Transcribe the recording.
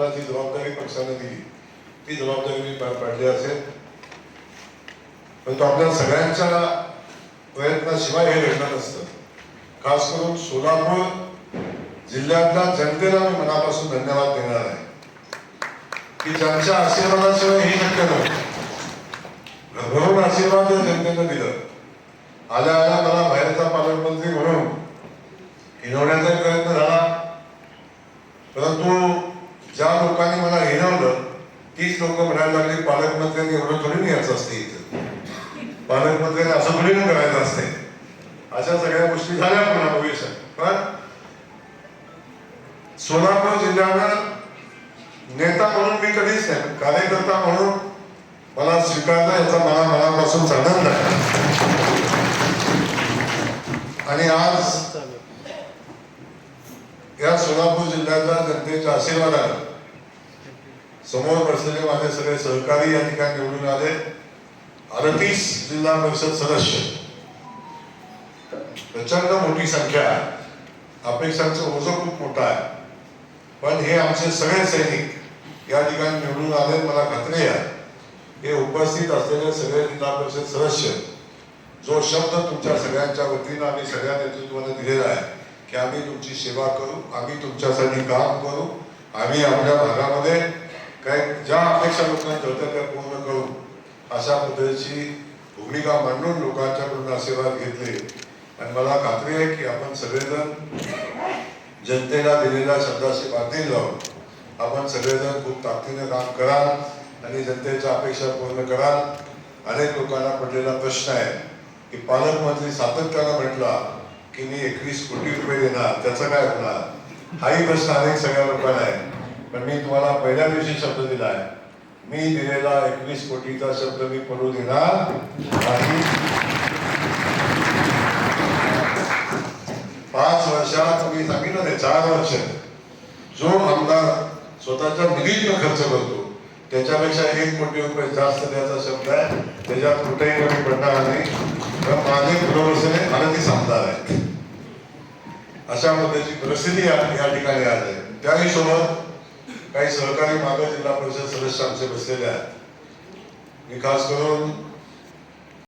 मला जी जबाबदारी पक्षाने दिली ती जबाबदारी मी पार पाडली असेल. परंतु आपल्या सगळ्यांच्या प्रयत्नाशिवाय हे घडलं नसतं. खास करून सोलापूर जिल्ह्यातल्या जनतेला मी मनापासून धन्यवाद देणार आहे की ज्यांच्या आशीर्वादाशिवाय हे शक्य नव्हतं. घरून आशीर्वाद जनतेनं दिलं. आल्या आल्या मला बाहेरचा पालकमंत्री म्हणून हिनवण्याचा प्रयत्न झाला, परंतु ज्या लोकांनी मला हिनवलं तीच लोक म्हणायला लागली पालकमंत्र्यांनी एवढं थोडी यायचं असते, इथं पालकमंत्र्यांनी असं थोडी न करायचं असते. अशा सगळ्या गोष्टी झाल्या पुन्हा भविष्यात. पण सोलापूर जिल्ह्यानं नेता म्हणून मी कधीच नाही, कार्यकर्ता म्हणून मला स्वीकारलं, याचा मला मनापासून आनंद आहे. आणि आज या सोलापूर जिल्ह्याच्या जनतेच्या आशीर्वादाने समोर बसलेले माझे सगळे सहकारी या ठिकाणी निवडून आले. 38 जिल्हा परिषद सदस्य, प्रचंड मोठी संख्या, अपेक्षांचं ओझं खूप मोठं आहे. पण हे आमचे सगळे सैनिक या ठिकाणी निवडून आले. मला खात्री आहे हे उपस्थित असलेले सगळे जिल्हा परिषद सदस्य जो शब्द तुमच्या सगळ्यांच्या वतीनं आम्ही सगळ्या नेतृत्वाने दिलेला आहे की आम्ही तुमची सेवा करू, आम्ही तुमच्यासाठी काम करू, आम्ही आपल्या भागामध्ये काही ज्या अपेक्षा लोकांच्या होत्या त्या पूर्ण करू, अशा पद्धतीची भूमिका मांडून लोकांच्याकडून आशीर्वाद घेतले. आणि मला खात्री आहे की आपण सगळेजण जनतेला दिलेल्या शब्दाशी बांधील लावून आपण सगळेजण खूप ताकदीने काम कराल आणि जनतेच्या अपेक्षा पूर्ण कराल. अनेक लोकांना पडलेला प्रश्न आहे की पालकमंत्री सातत्यानं म्हटला की मी 21 कोटी रुपये देणार, त्याचं काय होणार, हाही प्रश्न अनेक सगळ्या लोकांना आहे. पण मी तुम्हाला पहिल्या दिवशी शब्द दिला आहे, मी दिलेला 21 कोटीचा शब्द मी पडू देणार नाही. 5 वर्षात तुम्ही सांगितलं ते 4 वर्ष जो आमदार स्वतःच्या निधीतून खर्च करतो त्याच्यापेक्षा 1 कोटी रुपये जास्त द्यायचा शब्द आहे, त्याच्यात कुठेही कमी पडणार नाही. तर माझे पुरवठे आनंदी आमदार आहेत. अशा पद्धतीची परिस्थिती या ठिकाणी आज आहे. त्याही सोबत काही सहकारी मागे जिल्हा परिषद सदस्य आमचे बसलेले आहेत. मी खास करून